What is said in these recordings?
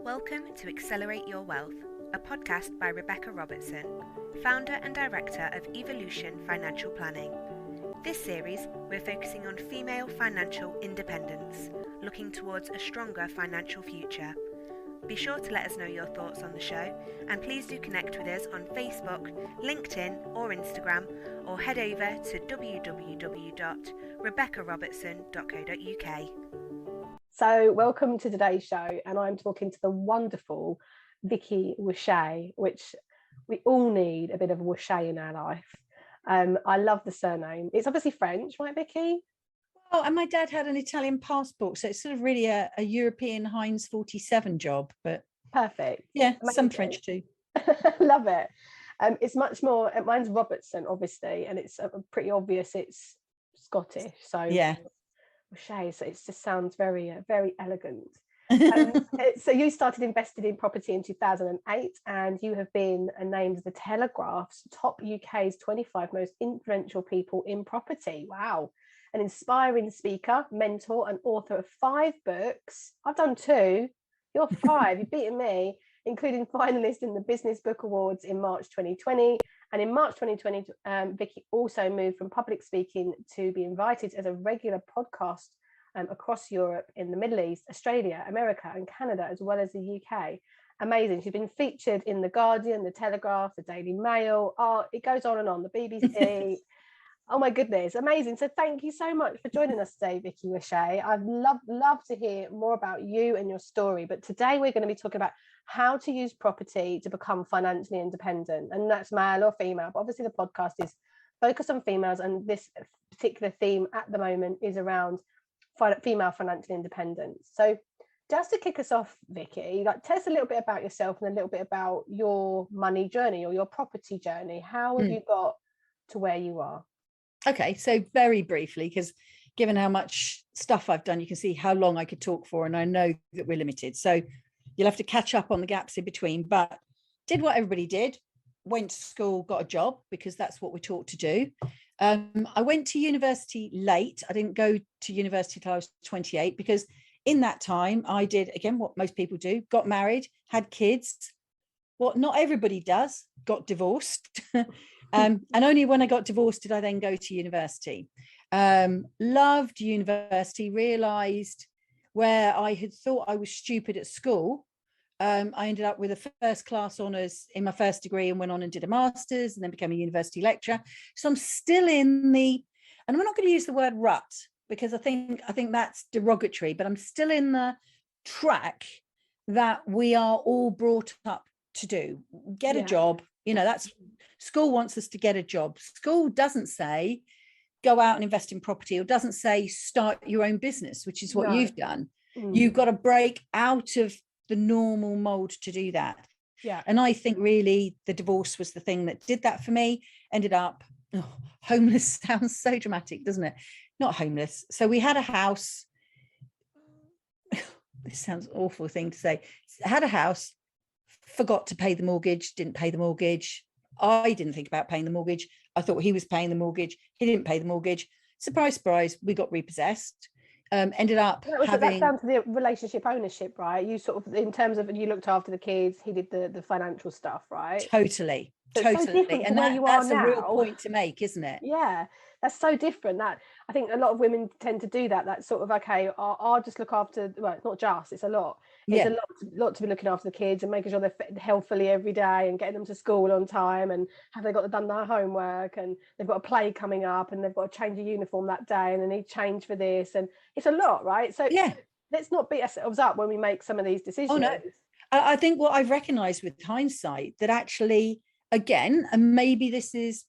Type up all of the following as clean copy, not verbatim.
Welcome to Accelerate Your Wealth, a podcast by Rebecca Robertson, founder and director of Evolution Financial Planning. This series, we're focusing on female financial independence, looking towards a stronger financial future. Be sure to let us know your thoughts on the show, and please do connect with us on Facebook, LinkedIn or Instagram, or head over to www.rebeccarobertson.co.uk. So welcome to today's show, and I'm talking to the wonderful Vicki Wusche, which we all need a bit of a Wusche in our life. I love the surname. It's obviously French, right, Vicki? Oh, and my dad had an Italian passport, so it's sort of really a European Heinz 47 job, but perfect. Yeah, amazing. Some French too. Love it. It's much more, mine's Robertson, obviously, and it's pretty obvious it's Scottish. So yeah. Wusche, so it just sounds very, very elegant. So you started investing in property in 2008, and you have been named the Telegraph's top UK's 25 most influential people in property. Wow. An inspiring speaker, mentor, and author of 5 books. I've done 2. You're 5. You've beaten me, including finalist in the Business Book Awards in March 2020. And in March 2020, Vicki also moved from public speaking to be invited as a regular podcast across Europe, in the Middle East, Australia, America, and Canada, as well as the UK. Amazing. She's been featured in The Guardian, The Telegraph, The Daily Mail. Oh, it goes on and on. The BBC. Oh my goodness, amazing. So thank you so much for joining us today, Vicki Wusche. I'd love to hear more about you and your story, but today we're going to be talking about how to use property to become financially independent, and that's male or female, but obviously the podcast is focused on females, and this particular theme at the moment is around female financial independence. So just to kick us off, Vicki, tell us a little bit about yourself and a little bit about your money journey or your property journey. How have you got to where you are? Okay, so very briefly, because given how much stuff I've done, you can see how long I could talk for, and I know that we're limited. So you'll have to catch up on the gaps in between, but did what everybody did, went to school, got a job, because that's what we're taught to do. I went to university late. I didn't go to university until I was 28, because in that time I did, again, what most people do, got married, had kids. What not everybody does, got divorced. And only when I got divorced did I then go to university. Loved university, realised where I had thought I was stupid at school. I ended up with a first class honours in my first degree and went on and did a master's and then became a university lecturer. So I'm still in the, and I'm not going to use the word rut because I think that's derogatory, but I'm still in the track that we are all brought up to do. Get a job. That's school wants us to get a job. School doesn't say go out and invest in property, or doesn't say start your own business, which is what you've done. You've got to break out of the normal mold to do that. And I think really the divorce was the thing that did that for me. Ended up homeless. Sounds so dramatic, doesn't it? Not homeless. So we had a house. This sounds an awful thing to say. I had a house, forgot to pay the mortgage, didn't pay the mortgage. I didn't think about paying the mortgage. I thought he was paying the mortgage. He didn't pay the mortgage. Surprise, surprise, we got repossessed. Ended up that's down to the relationship ownership, right? You sort of, in terms of, you looked after the kids, he did the financial stuff, right? Totally. So and that's a real point to make, isn't it? Yeah, that's so different. That I think a lot of women tend to do that. That's sort of, okay, I'll just look after, well, it's not just, it's a lot. It's a lot to be looking after the kids and making sure they're fed healthily every day and getting them to school on time, and have they done their homework, and they've got a play coming up and they've got to change a uniform that day and they need change for this, and it's a lot, right? So let's not beat ourselves up when we make some of these decisions. Oh no, I think what I've recognised with hindsight, that actually, again, and maybe this is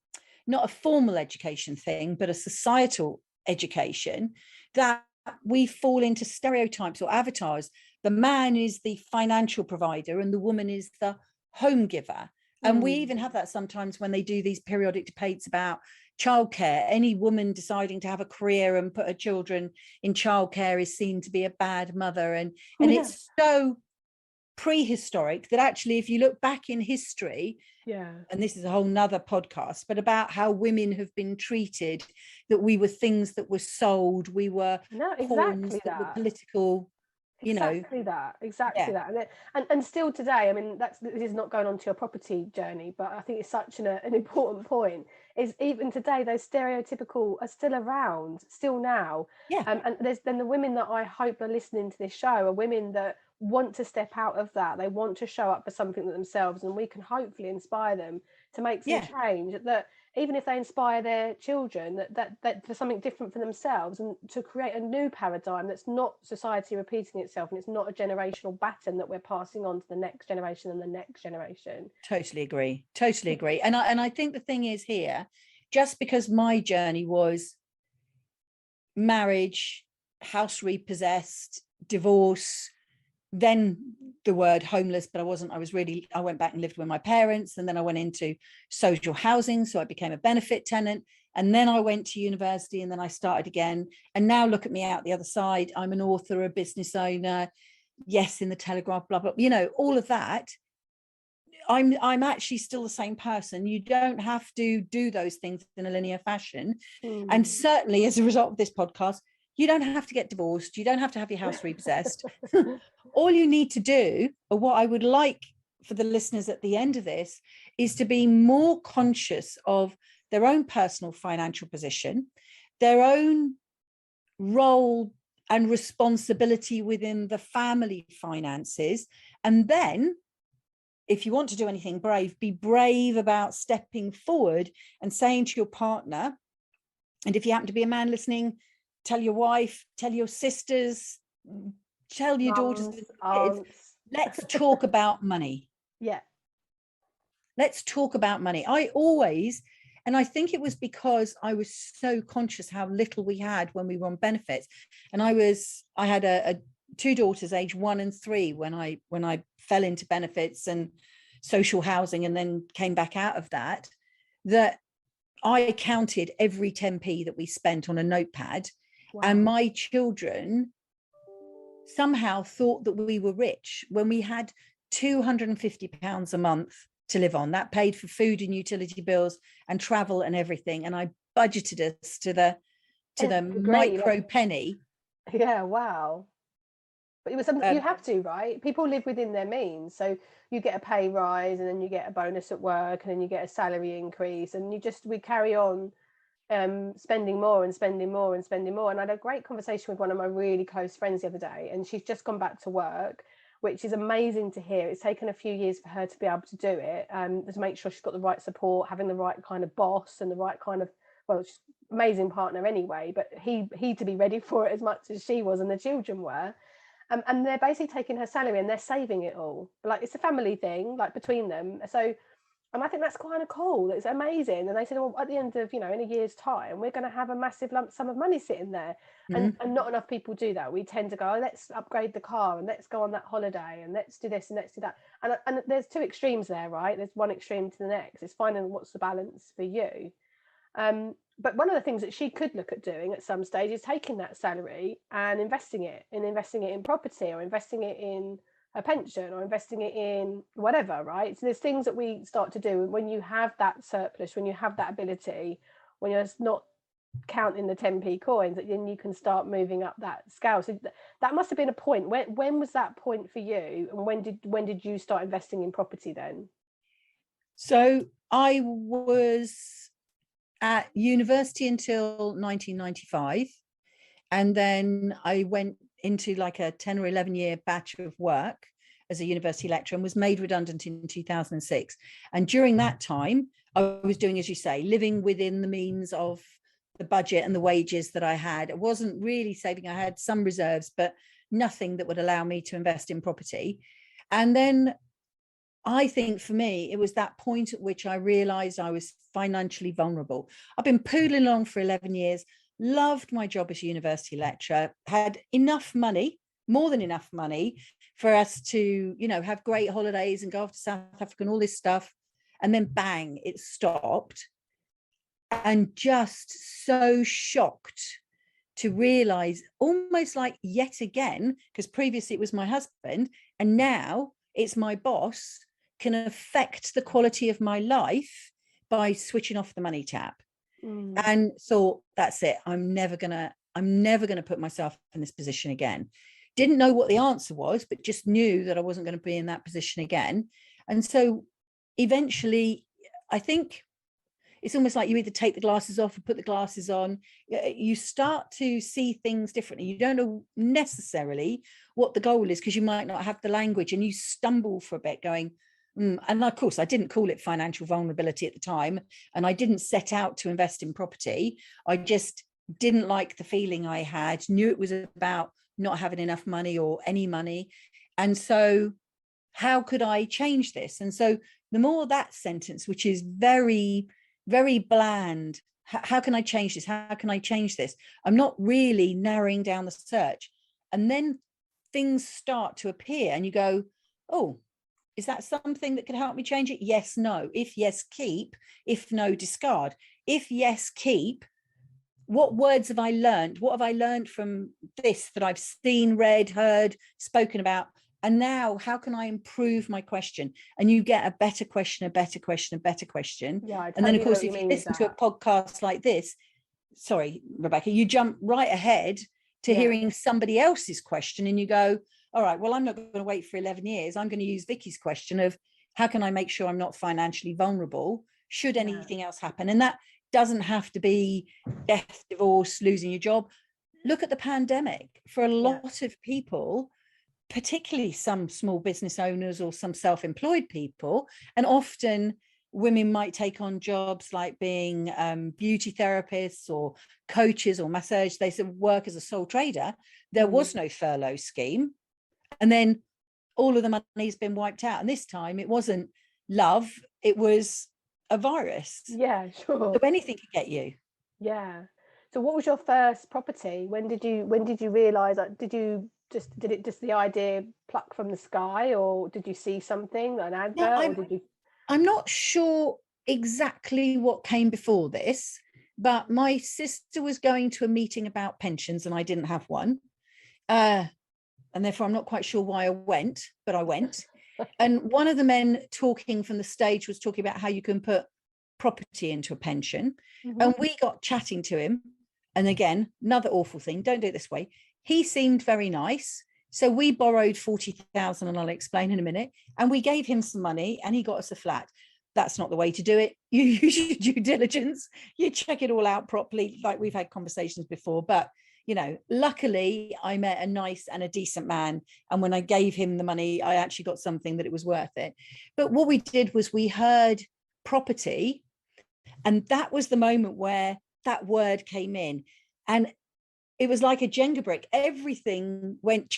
not a formal education thing, but a societal education, that we fall into stereotypes or avatars. The man is the financial provider and the woman is the home giver. And we even have that sometimes when they do these periodic debates about childcare. Any woman deciding to have a career and put her children in childcare is seen to be a bad mother. And it's so prehistoric that actually, if you look back in history, and this is a whole nother podcast, but about how women have been treated, that we were things that were sold, we were pawns that were political Exactly that. And still today, I mean, this is not going on to your property journey, but I think it's such an important point, is even today those stereotypical are still around, still now. Yeah. And there's then the women that I hope are listening to this show are women that want to step out of that. They want to show up for something themselves, and we can hopefully inspire them to make some change, that even if they inspire their children, that for something different for themselves, and to create a new paradigm that's not society repeating itself, and it's not a generational baton that we're passing on to the next generation and the next generation. Totally agree. And I think the thing is here, just because my journey was marriage, house repossessed, divorce, then the word homeless, but I went back and lived with my parents, and then I went into social housing, so I became a benefit tenant, and then I went to university, and then I started again, and now look at me out the other side. I'm an author, a business owner, yes, in the Telegraph, blah blah, all of that. I'm actually still the same person. You don't have to do those things in a linear fashion. And certainly as a result of this podcast, you don't have to get divorced. You don't have to have your house repossessed. All you need to do, or what I would like for the listeners at the end of this, is to be more conscious of their own personal financial position, their own role and responsibility within the family finances. And then, if you want to do anything brave, be brave about stepping forward and saying to your partner, and if you happen to be a man listening, tell your wife, tell your sisters, tell your daughters, kids, let's talk about money. Yeah. Let's talk about money. And I think it was because I was so conscious how little we had when we were on benefits. And I had two daughters, age 1 and 3, when I fell into benefits and social housing, and then came back out of that I counted every 10p that we spent on a notepad. Wow. And my children somehow thought that we were rich when we had £250 a month to live on. That paid for food and utility bills and travel and everything. And I budgeted us to the micro penny. Yeah, wow. But it was something you have to, right? People live within their means. So you get a pay rise, and then you get a bonus at work, and then you get a salary increase, and we carry on spending more and spending more and spending more. And I had a great conversation with one of my really close friends the other day, and she's just gone back to work, which is amazing to hear. It's taken a few years for her to be able to do it, to make sure she's got the right support, having the right kind of boss and the right kind of, well, she's an amazing partner anyway, but he to be ready for it as much as she was and the children were. And they're basically taking her salary and they're saving it all. Like, it's a family thing, like, between them. So, and I think that's kind of cool. It's amazing. And they said, well, at the end of, in a year's time, we're going to have a massive lump sum of money sitting there. And not enough people do that. We tend to go, let's upgrade the car, and let's go on that holiday, and let's do this and let's do that. And there's two extremes there, right? There's one extreme to the next. It's finding what's the balance for you. But one of the things that she could look at doing at some stage is taking that salary and investing it in property, or investing it in a pension, or investing it in whatever, right? So there's things that we start to do when you have that surplus, when you have that ability, when you're not counting the 10p coins, that then you can start moving up that scale. So that must have been a point. When was that point for you, and when did you start investing in property then? So I was at university until 1995, and then I went into like a 10 or 11 year batch of work as a university lecturer, and was made redundant in 2006. And during that time, I was doing, as you say, living within the means of the budget and the wages that I had. I wasn't really saving. I had some reserves, but nothing that would allow me to invest in property. And then I think for me, it was that point at which I realized I was financially vulnerable. I've been poodling along for 11 years, loved my job as a university lecturer, had enough money, more than enough money for us to, have great holidays and go off to South Africa and all this stuff. And then bang, it stopped. And just so shocked to realize, almost like yet again, because previously it was my husband and now it's my boss, can affect the quality of my life by switching off the money tap. And thought, that's it. I'm never gonna put myself in this position again. didn't know what the answer was, but just knew that I wasn't going to be in that position again. And so eventually, I think it's almost like you either take the glasses off or put the glasses on. You start to see things differently. You don't know necessarily what the goal is because you might not have the language, and you stumble for a bit going, and of course, I didn't call it financial vulnerability at the time, and I didn't set out to invest in property. I just didn't like the feeling I had, knew it was about not having enough money or any money. And so how could I change this? And so the more that sentence, which is very, very bland, how can I change this? How can I change this? I'm not really narrowing down the search. And then things start to appear and you go, oh, is that something that could help me change it? Yes, no. If yes, keep. If no, discard. If yes, keep. What words have I learned? What have I learned from this that I've seen, read, heard, spoken about? And now how can I improve my question? And you get a better question, a better question, a better question. Yeah, I totally and then of course, if you mean listen to a that. podcast like this, sorry, Rebecca, you jump right ahead to hearing somebody else's question and you go, all right, well, I'm not going to wait for 11 years. I'm going to use Vicki's question of how can I make sure I'm not financially vulnerable should anything else happen? And that doesn't have to be death, divorce, losing your job. Look at the pandemic. For a lot of people, particularly some small business owners or some self-employed people, and often women might take on jobs like being beauty therapists or coaches or massage. They said work as a sole trader. There was no furlough scheme. And then all of the money's been wiped out. And this time it wasn't love, it was a virus. Yeah, sure. So anything could get you. Yeah. So what was your first property? When did you realize, like, did it just the idea pluck from the sky, or did you see something, an advert, or did you? I'm not sure exactly what came before this, but my sister was going to a meeting about pensions and I didn't have one. And therefore I'm not quite sure why I went, but I went. And one of the men talking from the stage was talking about how you can put property into a pension. And we got chatting to him. And again, another awful thing, don't do it this way. He seemed very nice. So we borrowed 40,000, and I'll explain in a minute. And we gave him some money and he got us a flat. That's not the way to do it. You use your due diligence. You check it all out properly, like we've had conversations before. But, you know, luckily I met a nice and a decent man. And when I gave him the money, I actually got something that it was worth it. But what we did was we heard property. And that was the moment where that word came in. And it was like a Jenga brick. Everything went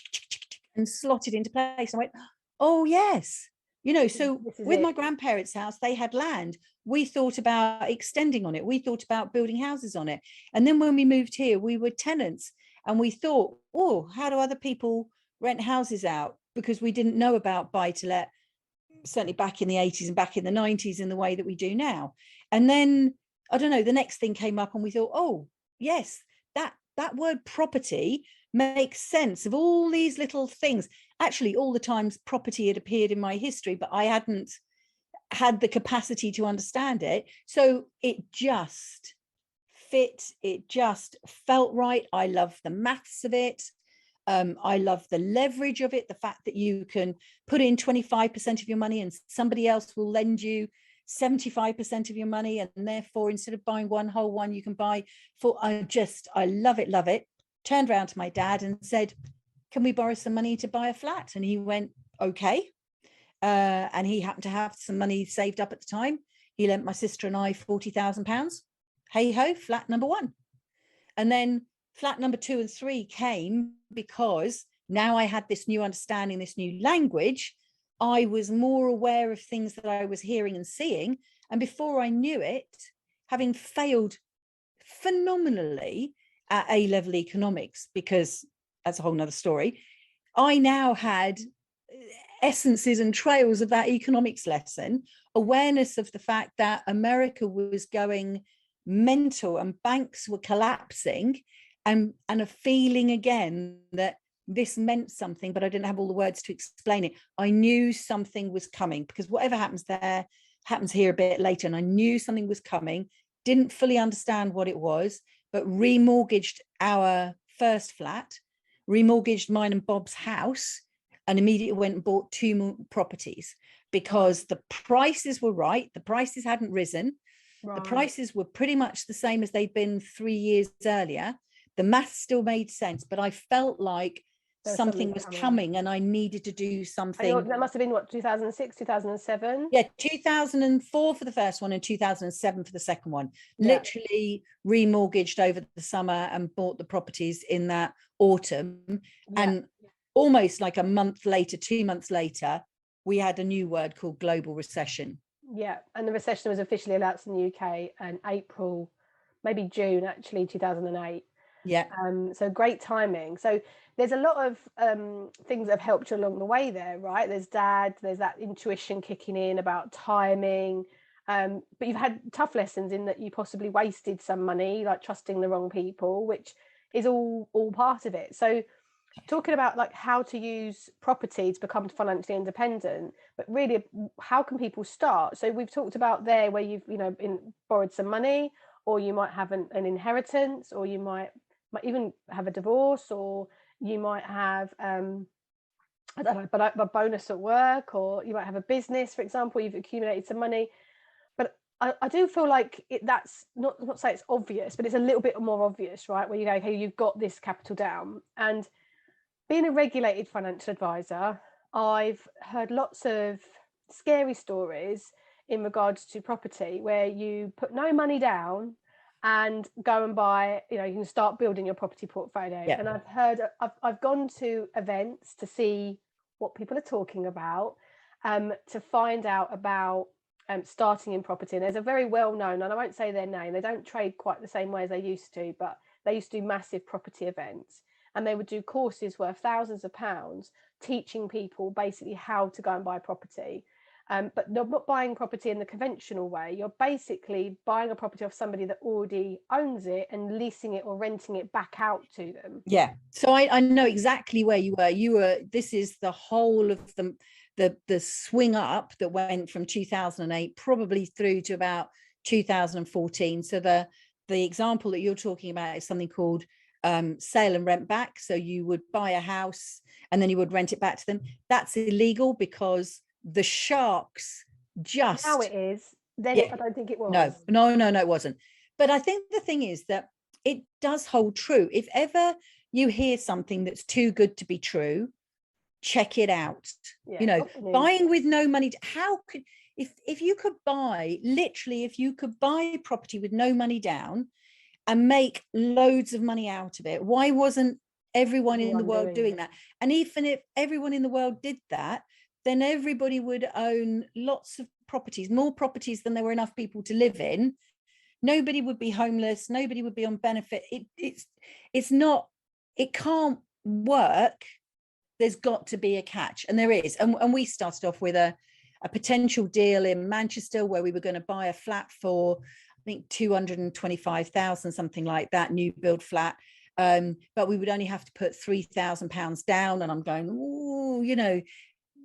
and slotted into place. I went, oh, yes. You know, so with my grandparents' house, they had land. We thought about extending on it. We thought about building houses on it. And then when we moved here, we were tenants. And we thought, oh, how do other people rent houses out? Because we didn't know about buy-to-let, certainly back in the 80s and back in the 90s in the way that we do now. And then, I don't know, the next thing came up and we thought, oh, yes, that word property makes sense of all these little things. Actually, all the times property had appeared in my history, but I hadn't had the capacity to understand it. So it just fit. It just felt right. I love the maths of it. I love the leverage of it. The fact that you can put in 25% of your money and somebody else will lend you 75% of your money, and therefore instead of buying one whole one you can buy for. I love it. Turned around to my dad and said, can we borrow some money to buy a flat? And he went, okay. And he happened to have some money saved up at the time. He lent my sister and I £40,000. Hey ho, flat number one. And then flat number 2 and 3 came because now I had this new understanding, this new language. I was more aware of things that I was hearing and seeing. And before I knew it, having failed phenomenally at A-level economics, because that's a whole nother story, I now had essences and trails of that economics lesson, awareness of the fact that America was going mental and banks were collapsing, and a feeling again that this meant something, but I didn't have all the words to explain it. I knew something was coming, because whatever happens there happens here a bit later. And I knew something was coming, didn't fully understand what it was, but remortgaged our first flat, remortgaged mine and Bob's house and immediately went and bought 2 more properties because the prices were right. The prices hadn't risen. Right. The prices were pretty much the same as they'd been 3 years earlier. The math still made sense, but I felt like something was coming and I needed to do something. That must have been what, 2006, 2007? Yeah, 2004 for the first one and 2007 for the second one. Yeah. Literally remortgaged over the summer and bought the properties in that autumn. Yeah. And almost like a month later, 2 months later, we had a new word called global recession. Yeah, and the recession was officially announced in the UK in April, maybe June, actually, 2008. Yeah. So great timing. So there's a lot of things that have helped you along the way there, right? There's that intuition kicking in about timing. But you've had tough lessons in that you possibly wasted some money, like trusting the wrong people, which is all part of it. So talking about like how to use property to become financially independent, but really how can people start? So we've talked about there where you've borrowed some money, or you might have an inheritance, or you might even have a divorce, or you might have I don't know, but a bonus at work, or you might have a business, for example, you've accumulated some money. But I do feel like that's not say it's obvious, but it's a little bit more obvious, right? Where you go, okay, you've got this capital down. And being a regulated financial advisor, I've heard lots of scary stories in regards to property where you put no money down and go and buy, you can start building your property portfolio. Yeah. And I've gone to events to see what people are talking about, to find out about starting in property. And there's a very well-known, and I won't say their name, they don't trade quite the same way as they used to, but they used to do massive property events. And they would do courses worth thousands of pounds teaching people basically how to go and buy property. But they're not buying property in the conventional way. You're basically buying a property off somebody that already owns it and leasing it or renting it back out to them. Yeah. So I know exactly where you were. This is the whole of the swing up that went from 2008 probably through to about 2014. So the example that you're talking about is something called sale and rent back. So you would buy a house and then you would rent it back to them. That's illegal because the sharks just... Now it is. Then I don't think it was. No, it wasn't. But I think the thing is that it does hold true. If ever you hear something that's too good to be true, check it out. Yeah, buying with no money. How could, if you could buy, literally, if you could buy property with no money down and make loads of money out of it, why wasn't everyone in the world doing that? And even if everyone in the world did that, then everybody would own lots of properties, more properties than there were enough people to live in. Nobody would be homeless. Nobody would be on benefit. It's not, it can't work. There's got to be a catch. And there is. And we started off with a potential deal in Manchester where we were going to buy a flat for, I think, 225,000, something like that, new build flat. But we would only have to put £3,000 down. And I'm going, oh,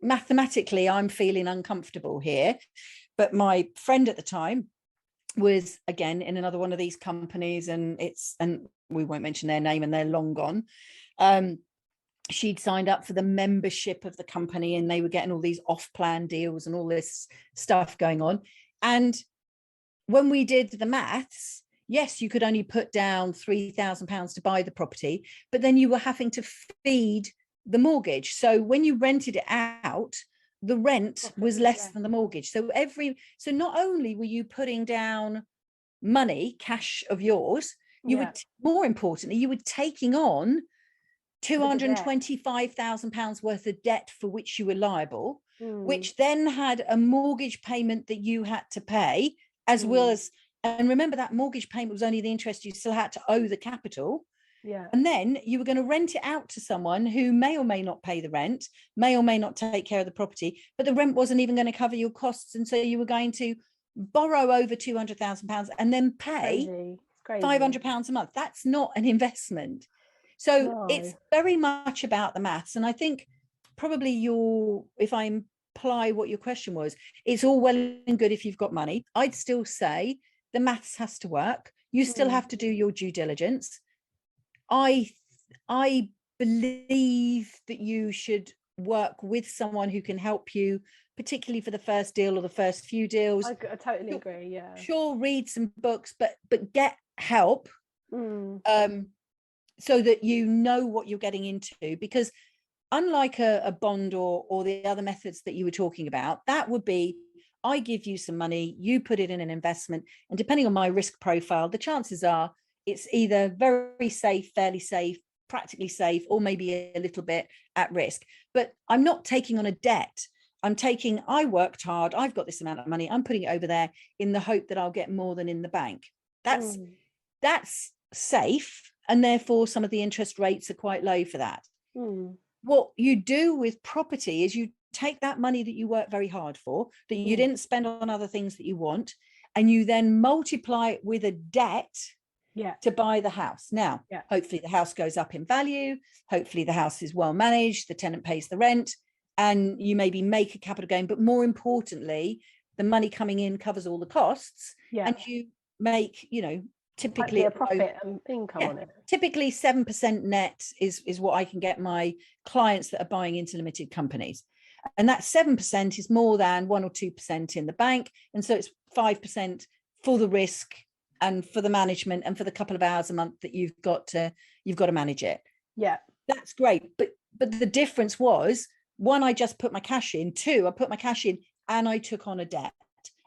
mathematically, I'm feeling uncomfortable here. But my friend at the time was, again, in another one of these companies, and we won't mention their name and they're long gone. She'd signed up for the membership of the company and they were getting all these off-plan deals and all this stuff going on. And when we did the maths, yes, you could only put down £3,000 to buy the property, but then you were having to feed the mortgage. So when you rented it out, the rent was less than the mortgage. So not only were you putting down money, cash of yours, you would, more importantly, you were taking on £225,000 worth of debt for which you were liable, which then had a mortgage payment that you had to pay, as well as, and remember that mortgage payment was only the interest you still had to owe the capital. Yeah. And then you were going to rent it out to someone who may or may not pay the rent, may or may not take care of the property, but the rent wasn't even going to cover your costs. And so you were going to borrow over £200,000 and then pay £500 a month. That's not an investment. So it's very much about the maths. And I think probably if I imply what your question was, it's all well and good if you've got money. I'd still say the maths has to work. You still have to do your due diligence. I believe that you should work with someone who can help you, particularly for the first deal or the first few deals. I totally agree. Yeah. Sure, read some books, but get help, so that you know what you're getting into. Because unlike a bond or the other methods that you were talking about, that would be, I give you some money, you put it in an investment, and depending on my risk profile, the chances are it's either very safe, fairly safe, practically safe, or maybe a little bit at risk. But I'm not taking on a debt. I worked hard, I've got this amount of money, I'm putting it over there in the hope that I'll get more than in the bank. That's safe, and therefore some of the interest rates are quite low for that. What you do with property is you take that money that you work very hard for, that you didn't spend on other things that you want, and you then multiply it with a debt to buy the house. Now, hopefully the house goes up in value, hopefully the house is well managed, the tenant pays the rent, and you maybe make a capital gain, but more importantly, the money coming in covers all the costs, and you make, typically a profit and income on it. Typically 7% net is what I can get my clients that are buying into limited companies. And that 7% is more than 1 or 2% in the bank. And so it's 5% for the risk and for the management and for the couple of hours a month that you've got to manage it. Yeah. That's great. But the difference was, one, I just put my cash in. Two, I put my cash in and I took on a debt,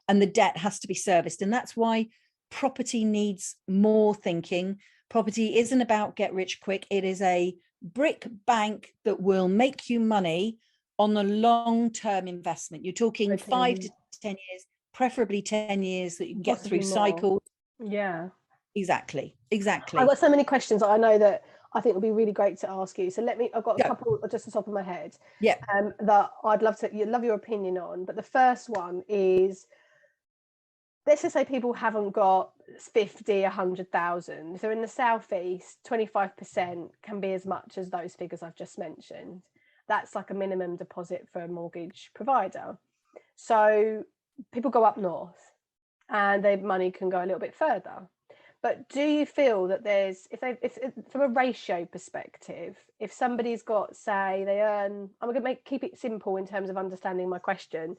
and the debt has to be serviced. And that's why property needs more thinking. Property isn't about get rich quick. It is a brick bank that will make you money on a long-term investment. You're talking 5 to 10 years, preferably 10 years, that you can get through cycles. Yeah, exactly. I've got so many questions that I know that I think would be really great to ask you. So I've got a couple just on top of my head. Yeah. That I'd love your opinion on. But the first one is, let's just say people haven't got 50, 100,000. So in the Southeast, 25% can be as much as those figures I've just mentioned. That's like a minimum deposit for a mortgage provider. So people go up north and their money can go a little bit further. But do you feel that there's, if from a ratio perspective, if somebody's got, say, they earn, I'm going to keep it simple in terms of understanding my question,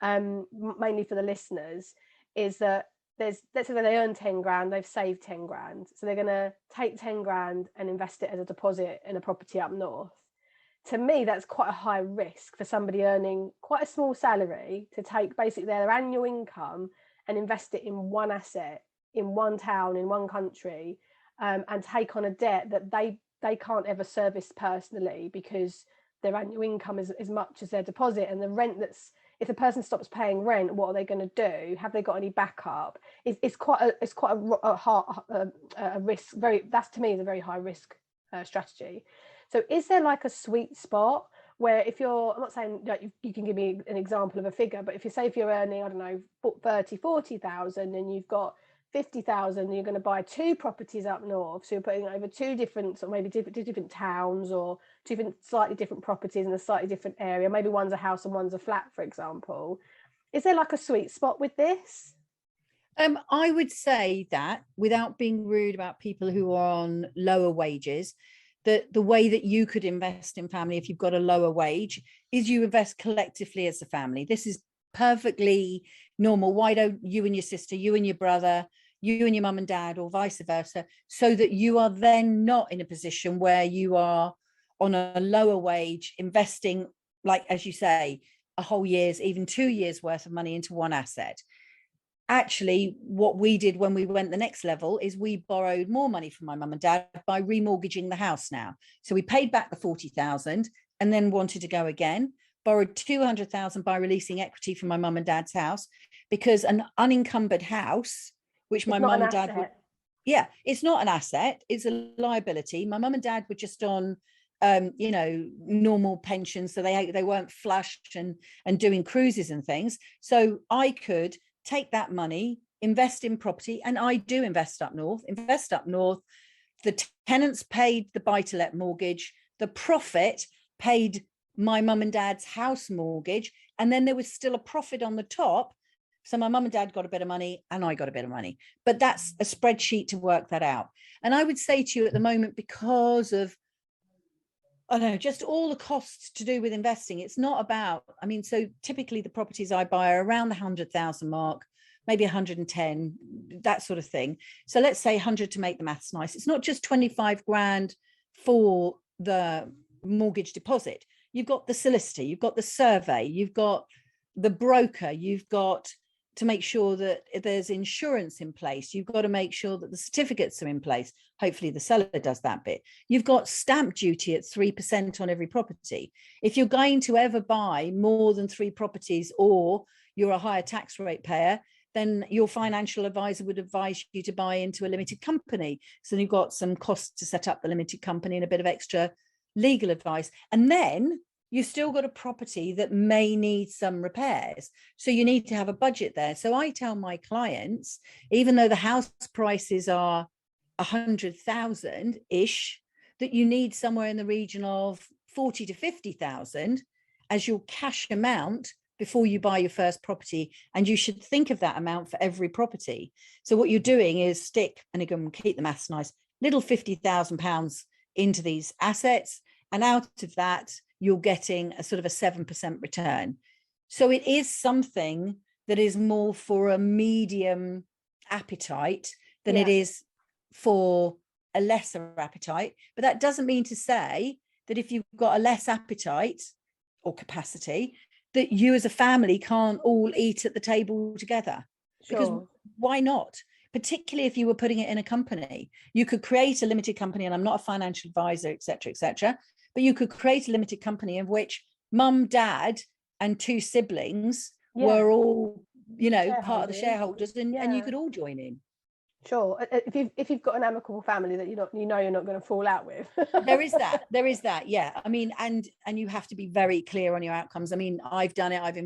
mainly for the listeners, is that let's say that they earn 10 grand, they've saved 10 grand. So they're going to take 10 grand and invest it as a deposit in a property up north. To me, that's quite a high risk for somebody earning quite a small salary to take basically their annual income and invest it in one asset, in one town, in one country, and take on a debt that they can't ever service personally, because their annual income is as much as their deposit, and the rent if the person stops paying rent, what are they going to do? Have they got any backup? It's quite a risk. That's, to me, is a very high risk strategy. So is there like a sweet spot where, if I'm not saying that you can give me an example of a figure, but if you're earning, I don't know, 30, 40,000 and you've got 50,000, you're going to buy 2 properties up north. So you're putting over 2 different, or maybe two different towns, or 2 slightly different properties in a slightly different area. Maybe one's a house and one's a flat, for example. Is there like a sweet spot with this? I would say that, without being rude about people who are on lower wages, that the way that you could invest in family, if you've got a lower wage, is you invest collectively as a family. This is perfectly normal. Why don't you and your sister, you and your brother, you and your mum and dad, or vice versa, so that you are then not in a position where you are on a lower wage investing, like, as you say, a whole year's, even 2 years worth of money into one asset. Actually, what we did when we went the next level is we borrowed more money from my mum and dad by remortgaging the house now. So we paid back the 40,000 and then wanted to go again, borrowed 200,000 by releasing equity from my mum and dad's house, because an unencumbered house, which my mum and dad would, it's not an asset, it's a liability. My mum and dad were just on normal pensions, so they weren't flush and doing cruises and things. So I could take that money, invest in property, and I do invest up north. The tenants paid the buy-to-let mortgage, the profit paid my mum and dad's house mortgage, and then there was still a profit on the top. So my mum and dad got a bit of money and I got a bit of money, but that's a spreadsheet to work that out. And I would say to you, at the moment, because of I know, just all the costs to do with investing. It's not about, I mean, so typically the properties I buy are around the 100,000 mark, maybe 110, that sort of thing. So let's say 100 to make the maths nice. It's not just 25 grand for the mortgage deposit. You've got the solicitor, you've got the survey, you've got the broker, you've got to make sure that there's insurance in place. You've got to make sure that the certificates are in place. Hopefully the seller does that bit. You've got stamp duty at 3% on every property. If you're going to ever buy more than 3 properties, or you're a higher tax rate payer, then your financial advisor would advise you to buy into a limited company. So you've got some costs to set up the limited company and a bit of extra legal advice. And then you've still got a property that may need some repairs. So you need to have a budget there. So I tell my clients, even though the house prices are 100,000-ish, that you need somewhere in the region of 40 to 50,000 as your cash amount before you buy your first property. And you should think of that amount for every property. So what you're doing is stick, and again, keep the maths nice, little £50,000 into these assets. And out of that, you're getting a sort of a 7% return. So it is something that is more for a medium appetite than it is for a lesser appetite. But that doesn't mean to say that if you've got a less appetite or capacity, that you as a family can't all eat at the table together. Sure. Because why not? Particularly if you were putting it in a company. You could create a limited company, and I'm not a financial advisor, et cetera, but you could create a limited company in which mum, dad, and 2 siblings were all, you know, part of the shareholders, and you could all join in. Sure. If you've got an amicable family that you're not going to fall out with. there is that. Yeah. I mean, and you have to be very clear on your outcomes. I mean, I've done it. I've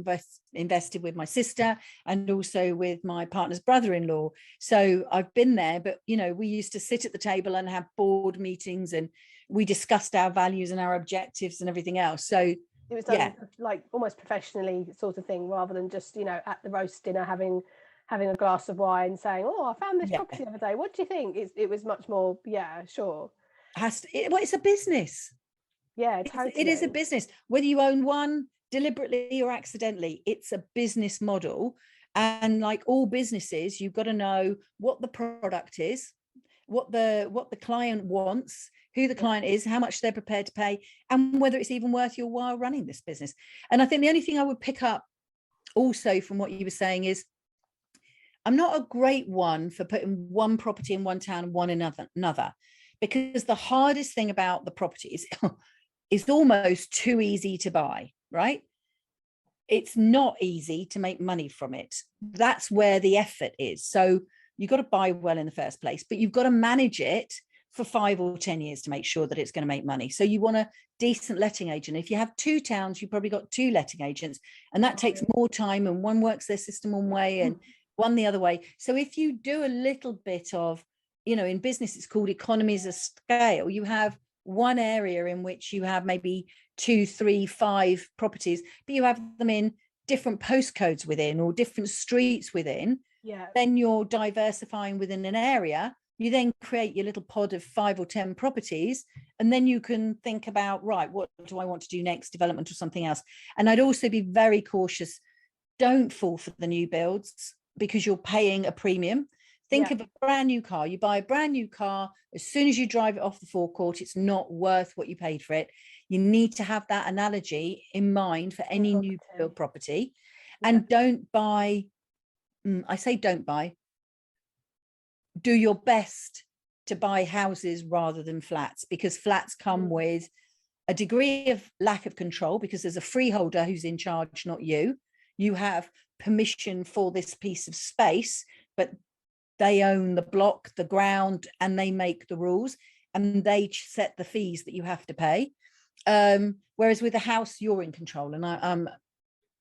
invested with my sister and also with my partner's brother-in-law. So I've been there, but you know, we used to sit at the table and have board meetings, and we discussed our values and our objectives and everything else. So it was done like almost professionally sort of thing, rather than just, you know, at the roast dinner having a glass of wine saying, oh, I found this property the other day, what do you think? It was much more, sure. It's a business. Yeah, totally. It is a business. Whether you own one deliberately or accidentally, it's a business model. And like all businesses, you've got to know what the product is, what the client wants, who the client is, how much they're prepared to pay, and whether it's even worth your while running this business. And I think the only thing I would pick up also from what you were saying is, I'm not a great one for putting one property in one town and one in another, because the hardest thing about the property is it's almost too easy to buy, right? It's not easy to make money from it. That's where the effort is. So you've got to buy well in the first place, but you've got to manage it for 5 or 10 years to make sure that it's going to make money. So you want a decent letting agent. If you have 2 towns, you've probably got 2 letting agents, and that takes more time, and one works their system one way and one the other way. So if you do a little bit of, you know, in business, it's called economies of scale. You have one area in which you have maybe 2, 3, 5 properties, but you have them in different postcodes within or different streets within. Yeah. Then you're diversifying within an area. You then create your little pod of 5 or 10 properties, and then you can think about, right, what do I want to do next, development or something else? And I'd also be very cautious. Don't fall for the new builds, because you're paying a premium. Think of a brand new car. You buy a brand new car, as soon as you drive it off the forecourt, it's not worth what you paid for it. You need to have that analogy in mind for any new build property. And don't buy, do your best to buy houses rather than flats, because flats come with a degree of lack of control, because there's a freeholder who's in charge, not you. You have permission for this piece of space, but they own the block, the ground, and they make the rules, and they set the fees that you have to pay. Whereas with a house, you're in control, and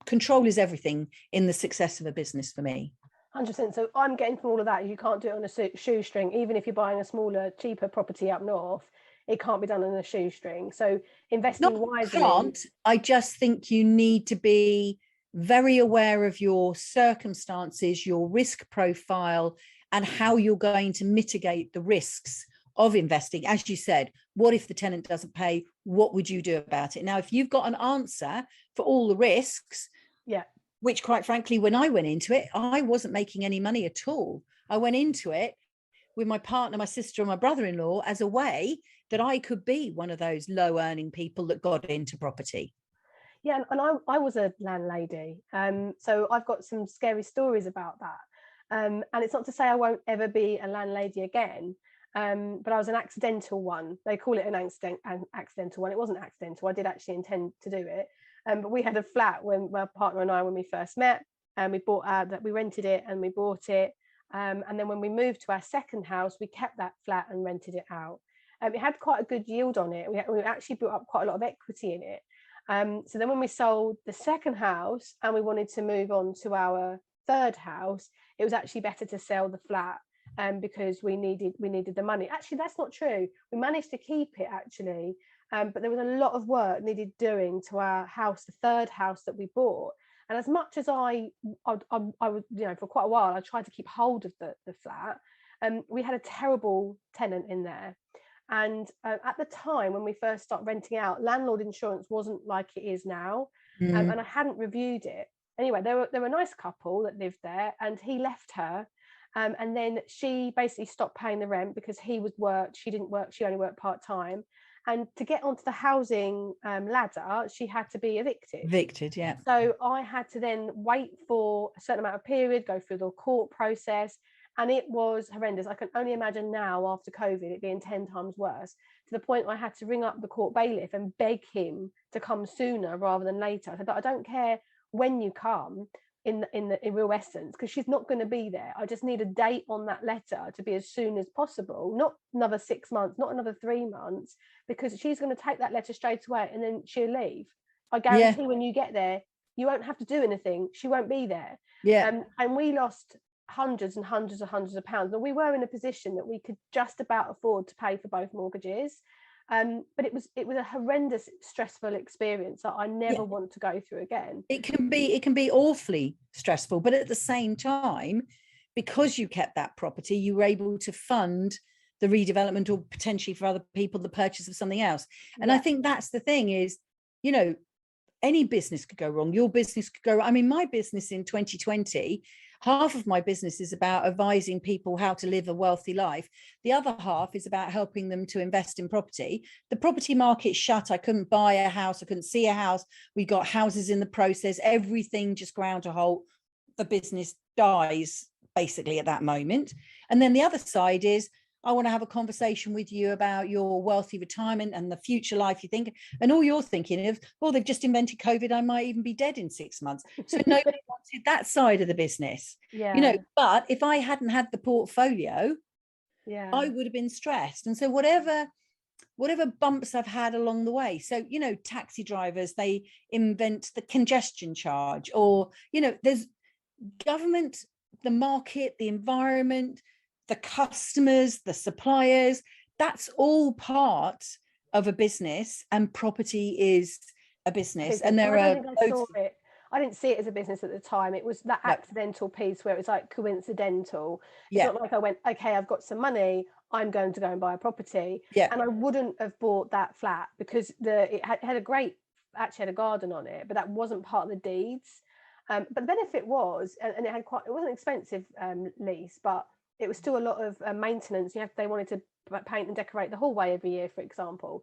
control is everything in the success of a business for me. 100%. So I'm getting from all of that, you can't do it on a shoestring. Even if you're buying a smaller, cheaper property up north, it can't be done on a shoestring. So investing wisely. Can't. I just think you need to be very aware of your circumstances, your risk profile, and how you're going to mitigate the risks of investing. As you said, what if the tenant doesn't pay? What would you do about it? Now, if you've got an answer for all the risks, which quite frankly, when I went into it, I wasn't making any money at all. I went into it with my partner, my sister, and my brother-in-law as a way that I could be one of those low earning people that got into property. Yeah, and I was a landlady, so I've got some scary stories about that. And it's not to say I won't ever be a landlady again, but I was an accidental one. They call it an accidental one. It wasn't accidental. I did actually intend to do it. But we had a flat when my partner and I, when we first met, and we rented it and we bought it. And then when we moved to our second house, we kept that flat and rented it out. It had quite a good yield on it. We actually built up quite a lot of equity in it. So then when we sold the second house and we wanted to move on to our third house, it was actually better to sell the flat because we needed the money. Actually, that's not true. We managed to keep it actually, but there was a lot of work needed doing to our house, the third house that we bought. And as much as I would, for quite a while, I tried to keep hold of the flat. We had a terrible tenant in there. And at the time when we first started renting out, landlord insurance wasn't like it is now, and I hadn't reviewed it. Anyway, they were a nice couple that lived there, and he left her, and then she basically stopped paying the rent because she didn't work, she only worked part-time, and to get onto the housing ladder, she had to be evicted. Yeah. So I had to then wait for a certain amount of period, go through the court process. And it was horrendous. I can only imagine now after COVID, it being 10 times worse, to the point I had to ring up the court bailiff and beg him to come sooner rather than later. I said, I don't care when you come in real essence, because she's not going to be there. I just need a date on that letter to be as soon as possible, not another 6 months, not another 3 months, because she's going to take that letter straight away and then she'll leave. I guarantee when you get there, you won't have to do anything. She won't be there. Yeah. And we lost hundreds of pounds, and we were in a position that we could just about afford to pay for both mortgages, but it was a horrendous, stressful experience that I never want to go through again. It can be awfully stressful, but at the same time, because you kept that property, you were able to fund the redevelopment or potentially for other people the purchase of something else. And I think that's the thing is, any business could go wrong. Your business could go wrong. I mean, my business in 2020, half of my business is about advising people how to live a wealthy life. The other half is about helping them to invest in property. The property market shut. I couldn't buy a house. I couldn't see a house. We got houses in the process. Everything just ground to halt. The business dies basically at that moment. And then the other side is, I want to have a conversation with you about your wealthy retirement and the future life you think, and all you're thinking of, well, they've just invented COVID. I might even be dead in 6 months. So nobody wanted that side of the business, but if I hadn't had the portfolio, I would have been stressed. And so whatever bumps I've had along the way. So, taxi drivers, they invent the congestion charge, or, there's government, the market, the environment, the customers, the suppliers, that's all part of a business, and property is a business. And there are I didn't see it as a business at the time. It was that accidental piece where it was like coincidental. It's not like I went, okay, I've got some money, I'm going to go and buy a property. And I wouldn't have bought that flat because it had a garden on it, but that wasn't part of the deeds. But the benefit was, and it wasn't an expensive lease, but it was still a lot of maintenance. They wanted to paint and decorate the hallway every year, for example,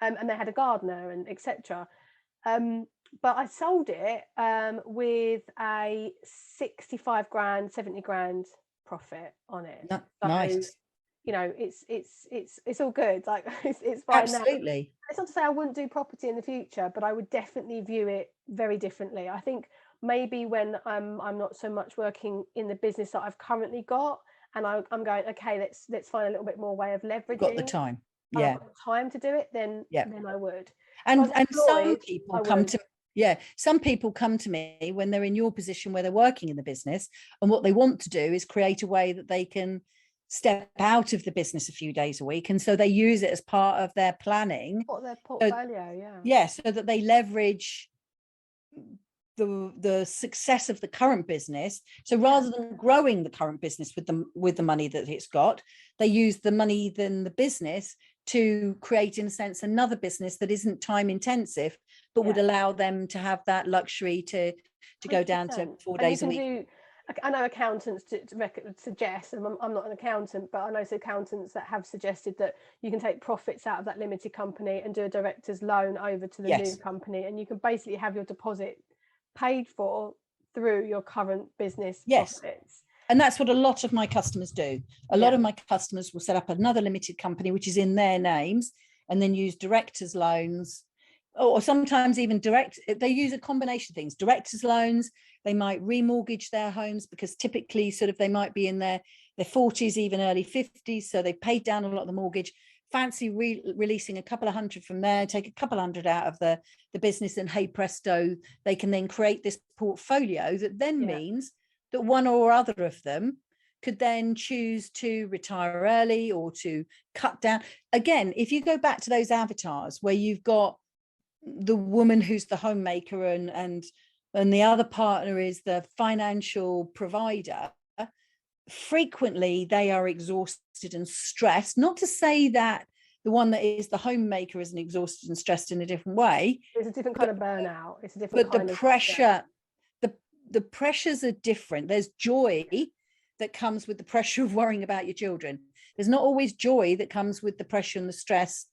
and they had a gardener and etc. But I sold it with a 65 grand, 70 grand profit on it. Nice. It's all good. Like it's fine. Absolutely. Now. It's not to say I wouldn't do property in the future, but I would definitely view it very differently. I think maybe when I'm not so much working in the business that I've currently got, and I'm going, okay, let's find a little bit more way of leveraging. Got the time. I've got the time to do it, then I would. And some people some people come to me when they're in your position where they're working in the business, and what they want to do is create a way that they can step out of the business a few days a week, and so they use it as part of their planning, their portfolio. So that they leverage the success of the current business. So rather than growing the current business with the money that it's got, they use the money than the business to create, in a sense, another business that isn't time intensive, but would allow them to have that luxury to go down to 4 days a week. I know accountants suggest, and I'm not an accountant, but I know accountants that have suggested that you can take profits out of that limited company and do a director's loan over to the new company, and you can basically have your deposit paid for through your current business profits. And that's what a lot of my customers do. A lot of my customers will set up another limited company, which is in their names, and then use director's loans, or sometimes even they use a combination of things. Director's loans, they might remortgage their homes, because typically sort of they might be in their 40s, even early 50s. So they paid down a lot of the mortgage, fancy releasing a couple of hundred from there, take a couple hundred out of the business, and hey presto, they can then create this portfolio that then means that one or other of them could then choose to retire early or to cut down. Again, if you go back to those avatars where you've got the woman who's the homemaker and the other partner is the financial provider, frequently they are exhausted and stressed. Not to say that the one that is the homemaker isn't exhausted and stressed in a different way. It's a different kind of burnout. It's a different kind of pressure. The pressures are different. There's joy that comes with the pressure of worrying about your children. There's not always joy that comes with the pressure and the stress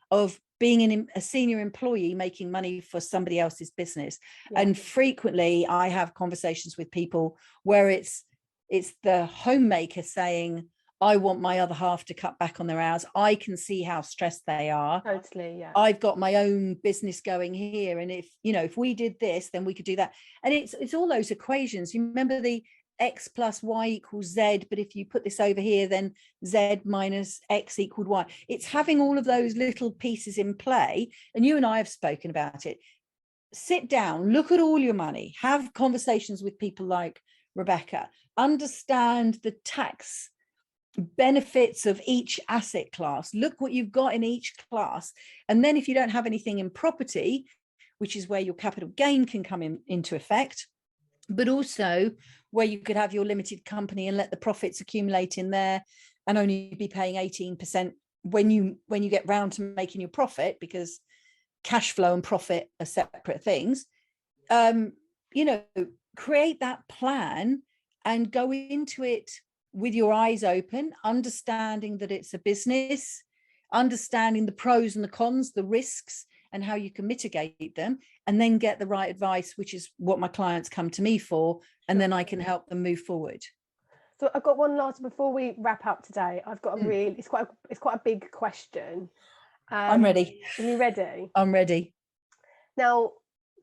of being a senior employee making money for somebody else's business. And frequently I have conversations with people where it's the homemaker saying, I want my other half to cut back on their hours. I can see how stressed they are. Totally, yeah. I've got my own business going here, and if we did this, then we could do that. And it's all those equations. You remember the X plus Y equals Z, but if you put this over here, then Z minus X equaled Y. It's having all of those little pieces in play. And you and I have spoken about it. Sit down, look at all your money, have conversations with people like Rebecca, understand the tax benefits of each asset class, look what you've got in each class. And then if you don't have anything in property, which is where your capital gain can come into effect, but also where you could have your limited company and let the profits accumulate in there and only be paying 18% when you get round to making your profit, because cash flow and profit are separate things. Create that plan and go into it with your eyes open, understanding that it's a business, understanding the pros and the cons, the risks, and how you can mitigate them, and then get the right advice, which is what my clients come to me for, and then I can help them move forward. So I've got one last before we wrap up today. I've got it's quite a big question. I'm ready. Are you ready? I'm ready. Now,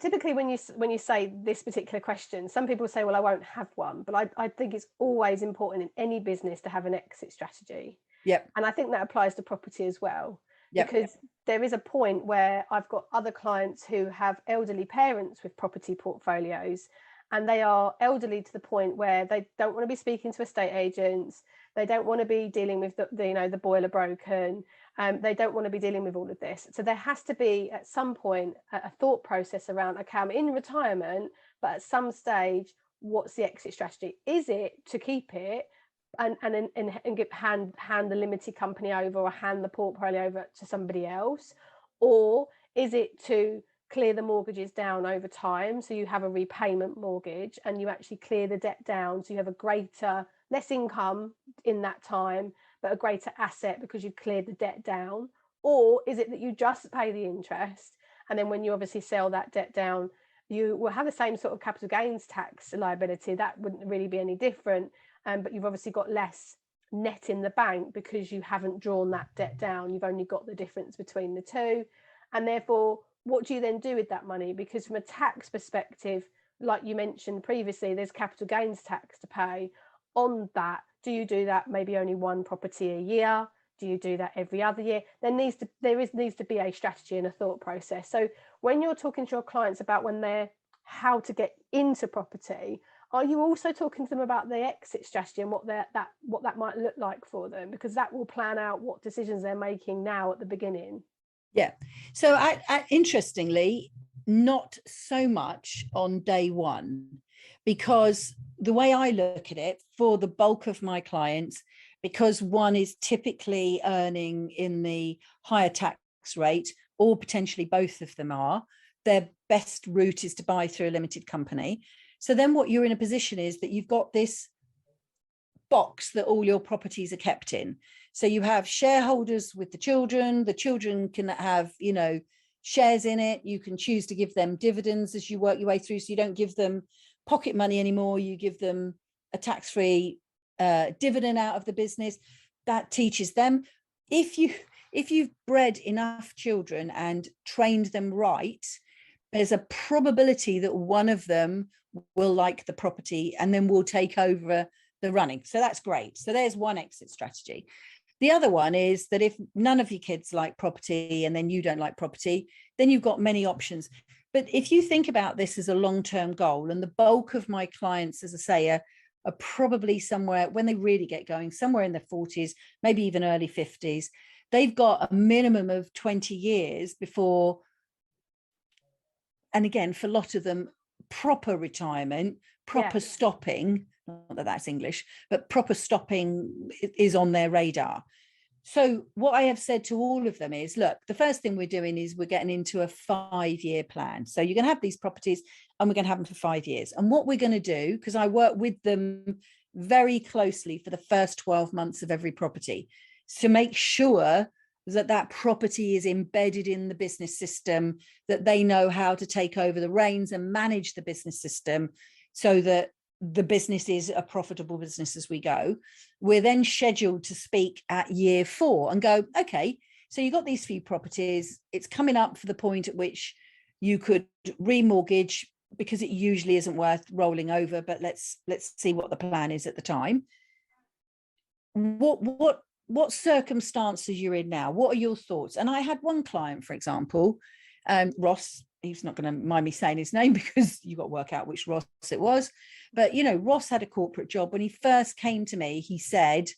typically when you say this particular question, some people say, well, I won't have one, but I think it's always important in any business to have an exit strategy. Yep. And I think that applies to property as well. Yep. Because there is a point where I've got other clients who have elderly parents with property portfolios, and they are elderly to the point where they don't want to be speaking to estate agents. They don't want to be dealing with the boiler broken. They don't want to be dealing with all of this. So there has to be at some point a thought process around, okay, I'm in retirement, but at some stage, what's the exit strategy? Is it to keep it and hand the limited company over, or hand the portfolio over to somebody else? Or is it to clear the mortgages down over time, so you have a repayment mortgage and you actually clear the debt down, so you have less income in that time, but a greater asset because you've cleared the debt down? Or is it that you just pay the interest, and then when you obviously sell that debt down, you will have the same sort of capital gains tax liability? That wouldn't really be any different, but you've obviously got less net in the bank because you haven't drawn that debt down. You've only got the difference between the two. And therefore, what do you then do with that money? Because from a tax perspective, like you mentioned previously, there's capital gains tax to pay on that. Do you do that maybe only one property a year? Do you do that every other year? There needs to be a strategy and a thought process. So when you're talking to your clients about how to get into property, are you also talking to them about the exit strategy and what that might look like for them? Because that will plan out what decisions they're making now at the beginning. Yeah. So interestingly, not so much on day one, because the way I look at it for the bulk of my clients, because one is typically earning in the higher tax rate, or potentially both of them are, their best route is to buy through a limited company. So then what you're in a position is that you've got this box that all your properties are kept in. So you have shareholders with the children can have, you know, shares in it. You can choose to give them dividends as you work your way through. So you don't give them pocket money anymore. You give them a tax-free dividend out of the business. That teaches them. If you've bred enough children and trained them right, there's a probability that one of them will like the property and then will take over the running. So that's great. So there's one exit strategy. The other one is that if none of your kids like property and then you don't like property, then you've got many options. But if you think about this as a long-term goal, and the bulk of my clients, as I say, are probably somewhere, when they really get going, somewhere in their 40s, maybe even early 50s, they've got a minimum of 20 years before, and again, for a lot of them, proper retirement, proper stopping, not that that's English, but proper stopping is on their radar. So what I have said to all of them is, look, the first thing we're doing is we're getting into a 5-year plan. So you're going to have these properties and we're going to have them for 5 years. And what we're going to do, because I work with them very closely for the first 12 months of every property, to make sure that that property is embedded in the business system, that they know how to take over the reins and manage the business system so that the business is a profitable business as we go. We're then scheduled to speak at year 4 and go, okay, so you've got these few properties. It's coming up for the point at which you could remortgage, because it usually isn't worth rolling over, but let's see what the plan is at the time. What circumstances you're in now? What are your thoughts? And I had one client, for example, Ross. He's not going to mind me saying his name because you've got to work out which Ross it was. But, you know, Ross had a corporate job. When he first came to me, he said,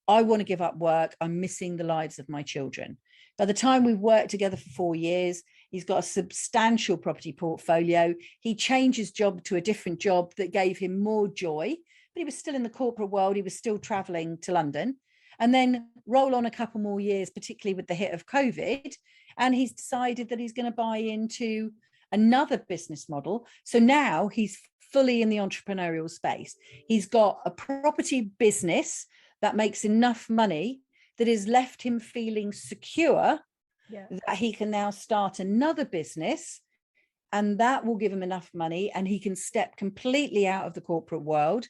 I want to give up work. I'm missing the lives of my children. By the time we've worked together for 4 years, he's got a substantial property portfolio. He changed his job to a different job that gave him more joy, but he was still in the corporate world. He was still traveling to London. And then roll on a couple more years, particularly with the hit of COVID, and he's decided that he's going to buy into another business model. So now he's fully in the entrepreneurial space. He's got a property business that makes enough money that has left him feeling secure that he can now start another business, and that will give him enough money and he can step completely out of the corporate world.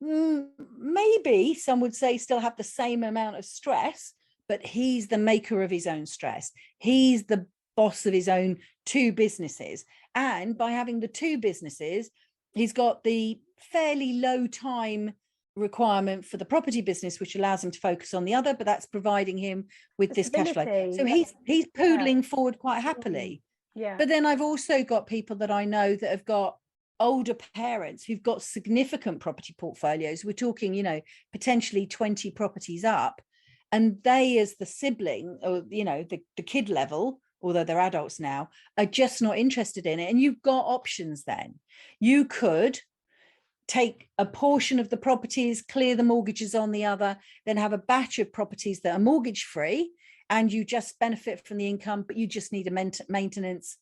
Maybe some would say still have the same amount of stress, but he's the maker of his own stress. He's the boss of his own 2 businesses. And by having the 2 businesses, he's got the fairly low time requirement for the property business, which allows him to focus on the other, but that's providing him with this cash flow. So he's poodling forward quite happily. But then I've also got people that I know that have got older parents who've got significant property portfolios. We're talking, you know, potentially 20 properties up, and they, as the sibling, or, you know, the kid level, although they're adults now, are just not interested in it. And you've got options then. You could take a portion of the properties, clear the mortgages on the other, then have a batch of properties that are mortgage free, and you just benefit from the income, but you just need a maintenance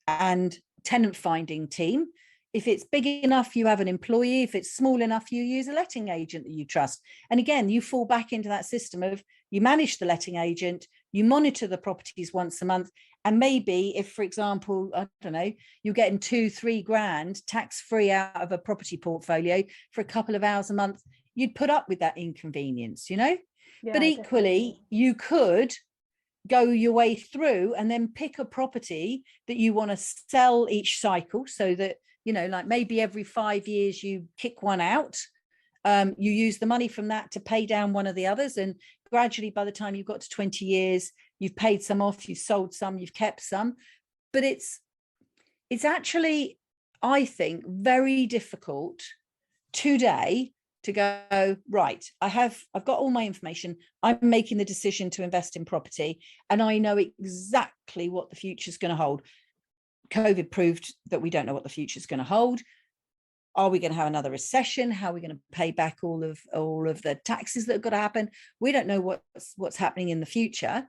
and tenant finding team. If it's big enough, you have an employee. If it's small enough, you use a letting agent that you trust. And again, you fall back into that system of you manage the letting agent, you monitor the properties once a month. And maybe if, for example, I don't know, you're getting 2-3 grand tax-free out of a property portfolio for a couple of hours a month, you'd put up with that inconvenience, you know? But equally, you could go your way through and then pick a property that you want to sell each cycle, so that, you know, like maybe every 5 years you kick one out. You use the money from that to pay down one of the others. And gradually, by the time you've got to 20 years, you've paid some off, you've sold some, you've kept some. But it's actually, I think, very difficult today to go, right, I've got all my information. I'm making the decision to invest in property, and I know exactly what the future is going to hold. COVID proved that we don't know what the future is going to hold. Are we going to have another recession? How are we going to pay back all of the taxes that have got to happen? We don't know what's happening in the future.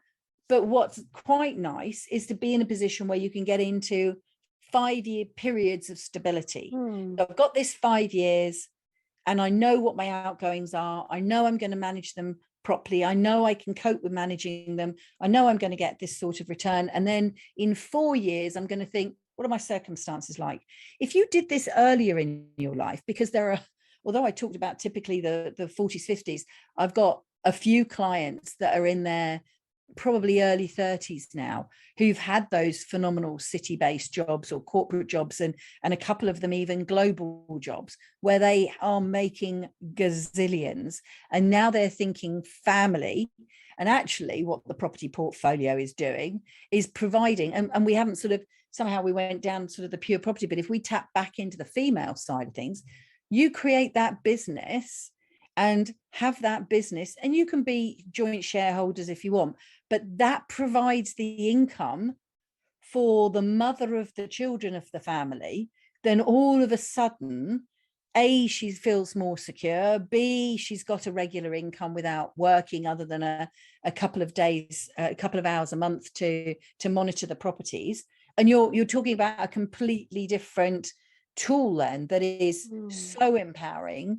But what's quite nice is to be in a position where you can get into 5-year periods of stability. So I've got this 5 years and I know what my outgoings are. I know I'm going to manage them properly. I know I can cope with managing them. I know I'm going to get this sort of return. And then in 4 years, I'm going to think, what are my circumstances like? If you did this earlier in your life, because there are, although I talked about typically the 40s, 50s, I've got a few clients that are in their probably early 30s now who've had those phenomenal city-based jobs or corporate jobs, and a couple of them even global jobs where they are making gazillions, and now they're thinking family. And actually what the property portfolio is doing is providing, and we haven't sort of, somehow we went down sort of the pure property, but if we tap back into the female side of things, you create that business and have that business, and you can be joint shareholders if you want, but that provides the income for the mother of the children of the family. Then all of a sudden, A, she feels more secure, B, she's got a regular income without working other than a couple of days, a couple of hours a month to monitor the properties. And you're talking about a completely different tool then that is so empowering,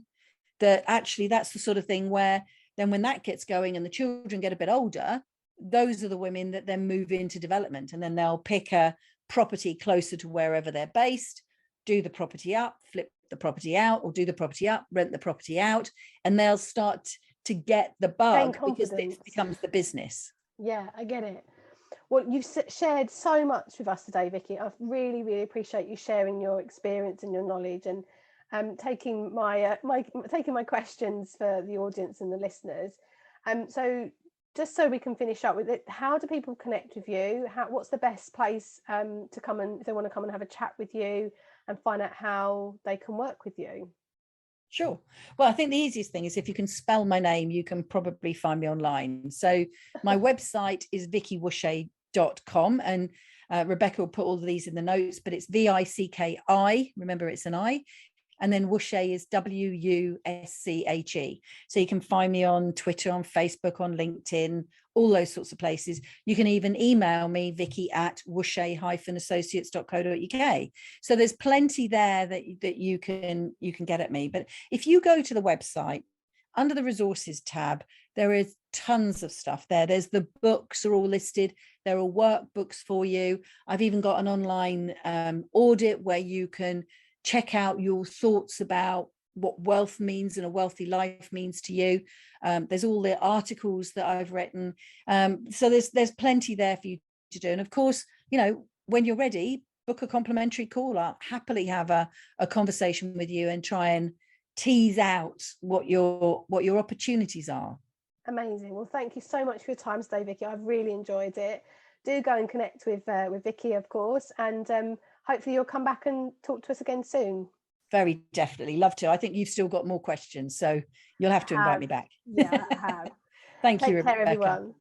that actually that's the sort of thing where then when that gets going and the children get a bit older, those are the women that then move into development, and then they'll pick a property closer to wherever they're based, do the property up, flip the property out, or do the property up, rent the property out, and they'll start to get the bug because this becomes the business. Yeah, I get it. Well, you've shared so much with us today, Vicki. I really, really appreciate you sharing your experience and your knowledge, and taking my questions for the audience and the listeners. So just so we can finish up with it, how do people connect with you? What's the best place to come, and if they want to come and have a chat with you and find out how they can work with you? Sure. Well, I think the easiest thing is if you can spell my name, you can probably find me online. So my website is vickiwusche.com, and Rebecca will put all of these in the notes, but it's VICKI, remember it's an I, and then Wusche is WUSCHE. So you can find me on Twitter, on Facebook, on LinkedIn, all those sorts of places. You can even email me, vicky@wusche-associates.co.uk. So there's plenty there that you can get at me. But if you go to the website, under the resources tab, there is tons of stuff there. There's the books are all listed. There are workbooks for you. I've even got an online audit where you can check out your thoughts about what wealth means and a wealthy life means to you. There's all the articles that I've written. So there's plenty there for you to do. And of course, you know, when you're ready, book a complimentary call. I'll happily have a conversation with you and try and tease out what your opportunities are. Amazing. Well, thank you so much for your time today, Vicki. I've really enjoyed it. Do go and connect with Vicki, of course, and hopefully you'll come back and talk to us again soon. Very definitely. Love to. I think you've still got more questions, so you'll have to invite me back. Yeah, I have. Thank you, Rebecca. Take care, everyone.